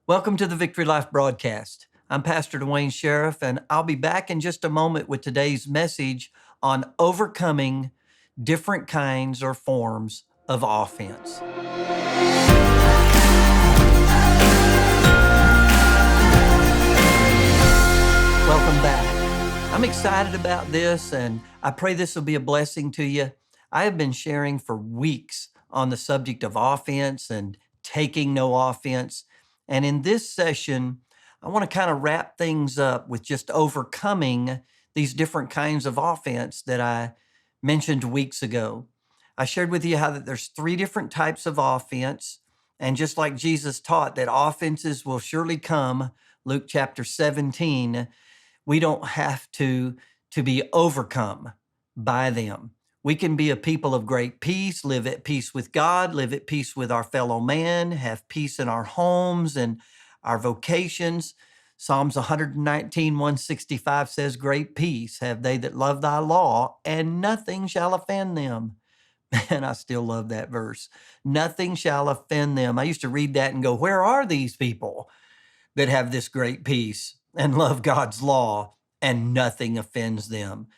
Welcome to the Victory Life broadcast. I'm Pastor Duane Sheriff, and I'll be back in just a moment with today's message on overcoming different kinds or forms of offense. Welcome back. I'm excited about this, and I pray this will be a blessing to you. I have been sharing for weeks on the subject of offense and taking no offense. And in this session, I want to kind of wrap things up with just overcoming these different kinds of offense that I mentioned weeks ago. I shared with you how that there's three different types of offense. And just like Jesus taught that offenses will surely come, Luke chapter 17, we don't have to be overcome by them. We can be a people of great peace, live at peace with God, live at peace with our fellow man, have peace in our homes and our vocations. Psalms 119, 165 says, "Great peace have they that love thy law, and nothing shall offend them." Man, I still love that verse. Nothing shall offend them. I used to read that and go, where are these people that have this great peace and love God's law and nothing offends them?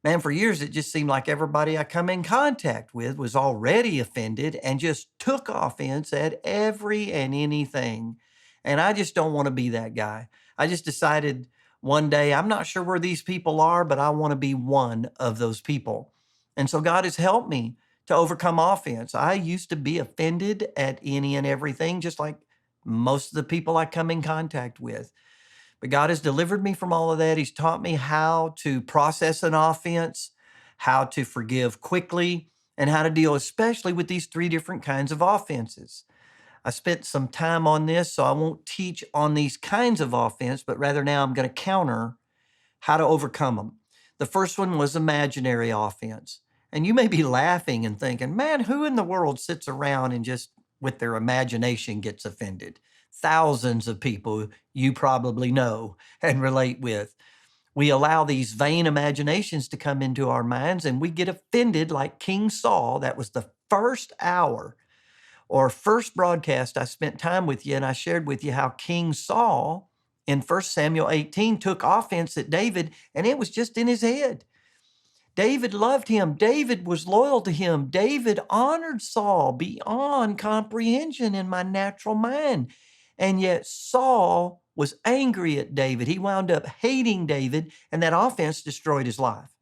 Man, for years, it just seemed like everybody I come in contact with was already offended and just took offense at every and anything. And I just don't want to be that guy. I just decided one day, I'm not sure where these people are, but I want to be one of those people. And so God has helped me to overcome offense. I used to be offended at any and everything, just like most of the people I come in contact with. But God has delivered me from all of that. He's taught me how to process an offense, how to forgive quickly, and how to deal especially with these three different kinds of offenses. I spent some time on this, so I won't teach on these kinds of offense, but rather now I'm going to counter how to overcome them. The first one was imaginary offense. And you may be laughing and thinking, man, who in the world sits around and just with their imagination gets offended? Thousands of people you probably know and relate with. We allow these vain imaginations to come into our minds and we get offended like King Saul. That was the first hour or first broadcast I spent time with you, and I shared with you how King Saul in 1 Samuel 18 took offense at David, and it was just in his head. David loved him. David was loyal to him. David honored Saul beyond comprehension in my natural mind. And yet Saul was angry at David. He wound up hating David, and that offense destroyed his life.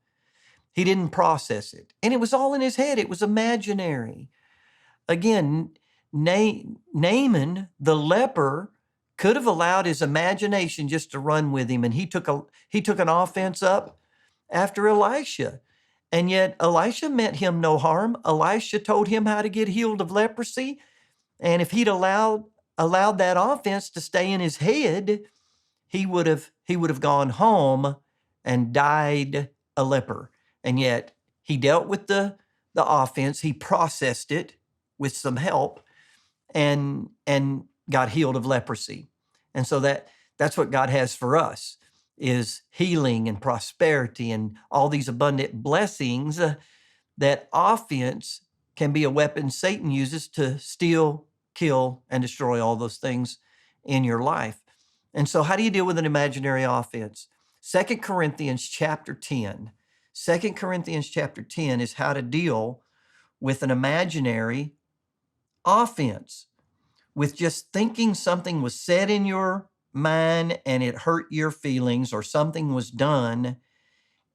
He didn't process it. And it was all in his head. It was imaginary. Again, Naaman, the leper, could have allowed his imagination just to run with him, and he took an offense up after Elisha. And yet Elisha meant him no harm. Elisha told him how to get healed of leprosy. And if he'd allowed that offense to stay in his head, he would have gone home and died a leper. And yet he dealt with the offense. He processed it with some help and got healed of leprosy. And so that's what God has for us, is healing and prosperity and all these abundant blessings. That offense can be a weapon Satan uses to steal, kill, and destroy all those things in your life. And so how do you deal with an imaginary offense? 2 Corinthians chapter 10. 2 Corinthians chapter 10 is how to deal with an imaginary offense, with just thinking something was said in your mind and it hurt your feelings, or something was done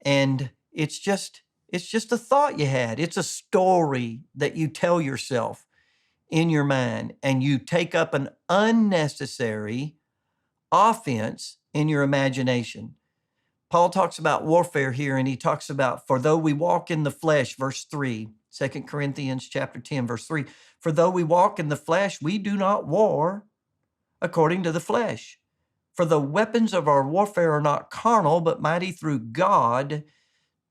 and it's just a thought you had. It's a story that you tell yourself in your mind, and you take up an unnecessary offense in your imagination. Paul talks about warfare here, and he talks about, for though we walk in the flesh, verse 3, 2 Corinthians chapter 10, verse 3, for though we walk in the flesh, we do not war according to the flesh. For the weapons of our warfare are not carnal, but mighty through God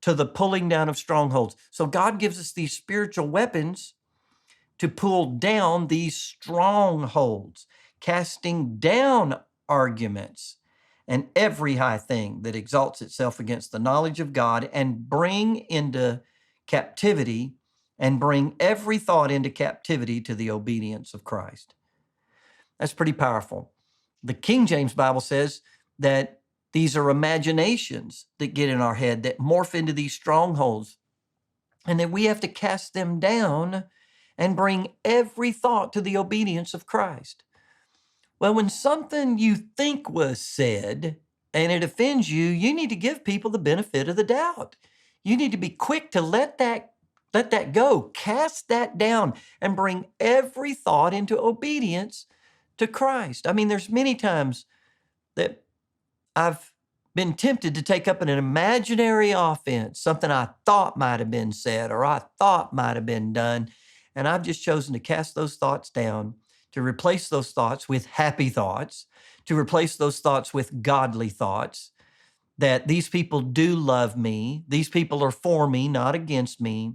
to the pulling down of strongholds. So God gives us these spiritual weapons to pull down these strongholds, casting down arguments and every high thing that exalts itself against the knowledge of God, and bring into captivity and bring every thought into captivity to the obedience of Christ. That's pretty powerful. The King James Bible says that these are imaginations that get in our head that morph into these strongholds, and that we have to cast them down and bring every thought to the obedience of Christ. Well, when something you think was said and it offends you, you need to give people the benefit of the doubt. You need to be quick to let that go, cast that down, and bring every thought into obedience to Christ. I mean, there's many times that I've been tempted to take up an imaginary offense, something I thought might have been said or I thought might have been done, and I've just chosen to cast those thoughts down, to replace those thoughts with happy thoughts, to replace those thoughts with godly thoughts, that these people do love me. These people are for me, not against me.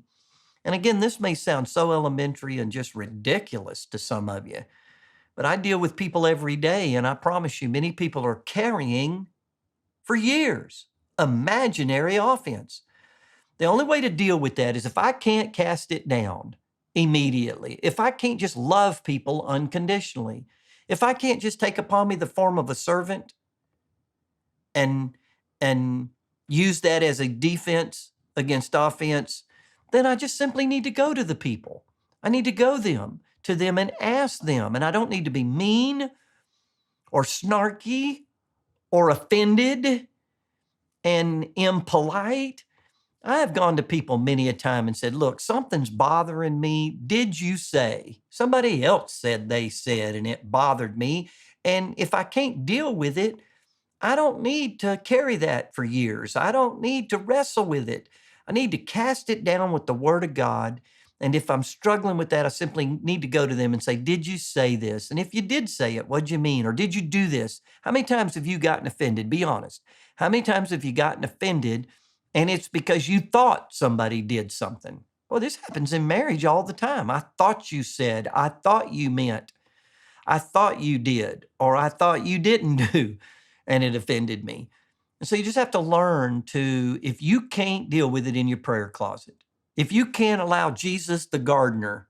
And again, this may sound so elementary and just ridiculous to some of you, but I deal with people every day, and I promise you, many people are carrying for years imaginary offense. The only way to deal with that is if I can't cast it down immediately, if I can't just love people unconditionally, if I can't just take upon me the form of a servant and use that as a defense against offense, then I just simply need to go to the people. I need to go to them and ask them. And I don't need to be mean or snarky or offended and impolite. I have gone to people many a time and said, look, something's bothering me. Did you say? Somebody else said they said, and it bothered me. And if I can't deal with it, I don't need to carry that for years. I don't need to wrestle with it. I need to cast it down with the Word of God. And if I'm struggling with that, I simply need to go to them and say, did you say this? And if you did say it, what'd you mean? Or did you do this? How many times have you gotten offended? Be honest. How many times have you gotten offended and it's because you thought somebody did something? Well, this happens in marriage all the time. I thought you said, I thought you meant, I thought you did, or I thought you didn't do, and it offended me. And so you just have to learn to, if you can't deal with it in your prayer closet, if you can't allow Jesus, the gardener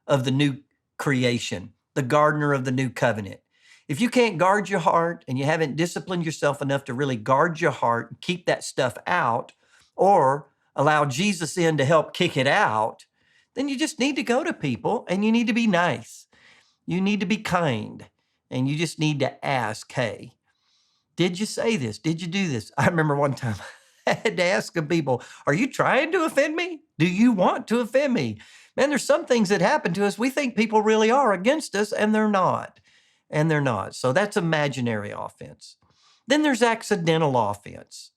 of the new creation, the gardener of the new covenant, if you can't guard your heart and you haven't disciplined yourself enough to really guard your heart and keep that stuff out, or allow Jesus in to help kick it out, then you just need to go to people and you need to be nice. You need to be kind, and you just need to ask, hey, did you say this? Did you do this? I remember one time I had to ask some people, are you trying to offend me? Do you want to offend me? Man, there's some things that happen to us. We think people really are against us, and they're not. And they're not. So that's imaginary offense. Then there's accidental offense.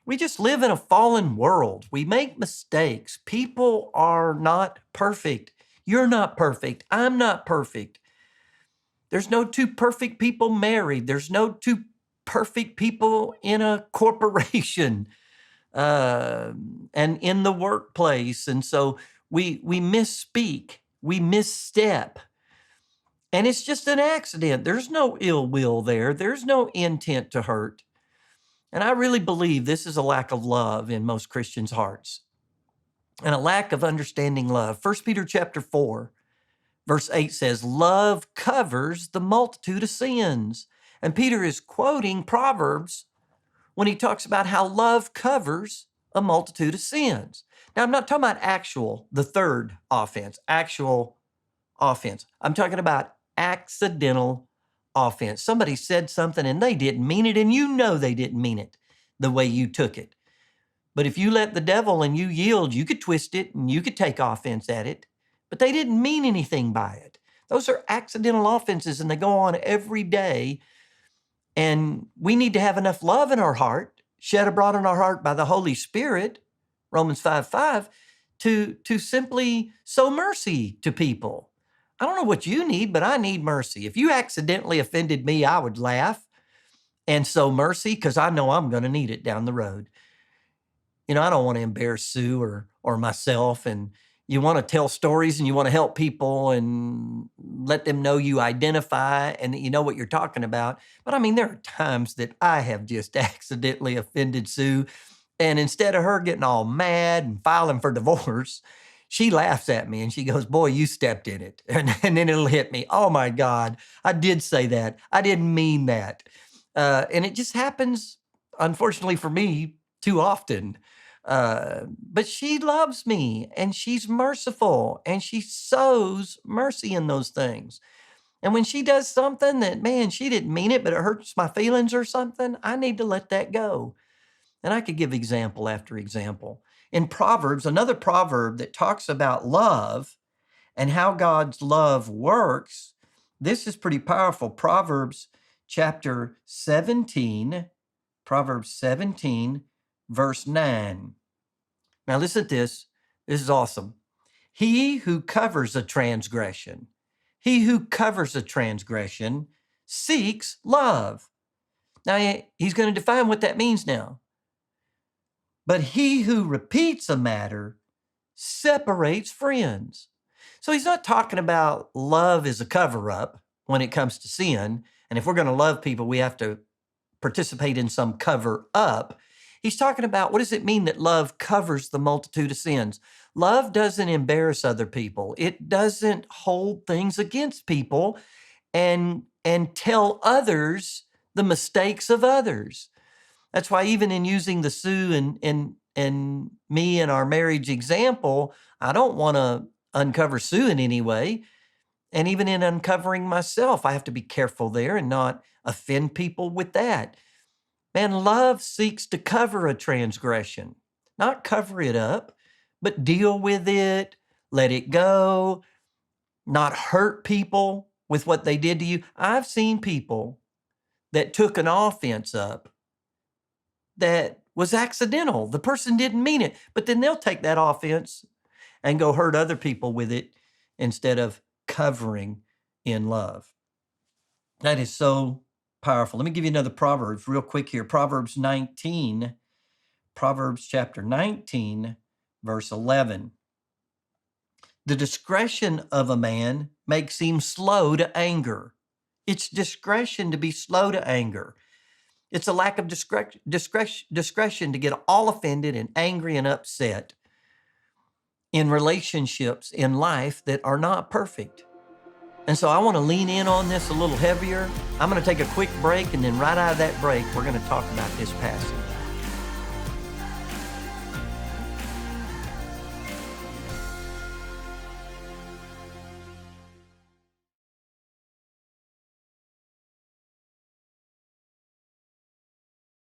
We just live in a fallen world. We make mistakes. People are not perfect. You're not perfect. I'm not perfect. There's no two perfect people married. There's no two perfect people in a corporation and in the workplace. And so we misspeak, we misstep, and it's just an accident. There's no ill will there. There's no intent to hurt. And I really believe this is a lack of love in most Christians' hearts and a lack of understanding love. 1 Peter chapter 4, verse 8 says, love covers the multitude of sins. And Peter is quoting Proverbs when he talks about how love covers a multitude of sins. Now, I'm not talking about the third offense, actual offense. I'm talking about accidental offense. Somebody said something and they didn't mean it, and you know they didn't mean it the way you took it. But if you let the devil and you yield, you could twist it and you could take offense at it, but they didn't mean anything by it. Those are accidental offenses, and they go on every day. And we need to have enough love in our heart, shed abroad in our heart by the Holy Spirit, Romans 5:5, to simply sow mercy to people. I don't know what you need, but I need mercy. If you accidentally offended me, I would laugh and sow mercy because I know I'm going to need it down the road. You know, I don't want to embarrass Sue or myself, and you want to tell stories and you want to help people and let them know you identify and that you know what you're talking about. But I mean, there are times that I have just accidentally offended Sue, and instead of her getting all mad and filing for divorce, she laughs at me and she goes, boy, you stepped in it. And then it'll hit me. Oh my God, I did say that. I didn't mean that. And it just happens, unfortunately for me, too often. But she loves me and she's merciful and she sows mercy in those things. And when she does something that, man, she didn't mean it, but it hurts my feelings or something, I need to let that go. And I could give example after example. In Proverbs, another proverb that talks about love and how God's love works, this is pretty powerful. Proverbs chapter 17, Proverbs 17, verse 9. Now listen to this. This is awesome. He who covers a transgression, he who covers a transgression seeks love. Now he's going to define what that means now. But he who repeats a matter separates friends. So he's not talking about love is a cover-up when it comes to sin. And if we're going to love people, we have to participate in some cover-up. He's talking about, what does it mean that love covers the multitude of sins? Love doesn't embarrass other people. It doesn't hold things against people and tell others the mistakes of others. That's why even in using the Sue and me in our marriage example, I don't want to uncover Sue in any way. And even in uncovering myself, I have to be careful there and not offend people with that. Man, love seeks to cover a transgression, not cover it up, but deal with it, let it go, not hurt people with what they did to you. I've seen people that took an offense up that was accidental. The person didn't mean it, but then they'll take that offense and go hurt other people with it instead of covering in love. That is so powerful. Let me give you another Proverbs real quick here. Proverbs chapter 19, verse 11. The discretion of a man makes him slow to anger. It's discretion to be slow to anger. It's a lack of discretion to get all offended and angry and upset in relationships in life that are not perfect. And so I want to lean in on this a little heavier. I'm going to take a quick break, and then right out of that break, we're going to talk about this passage.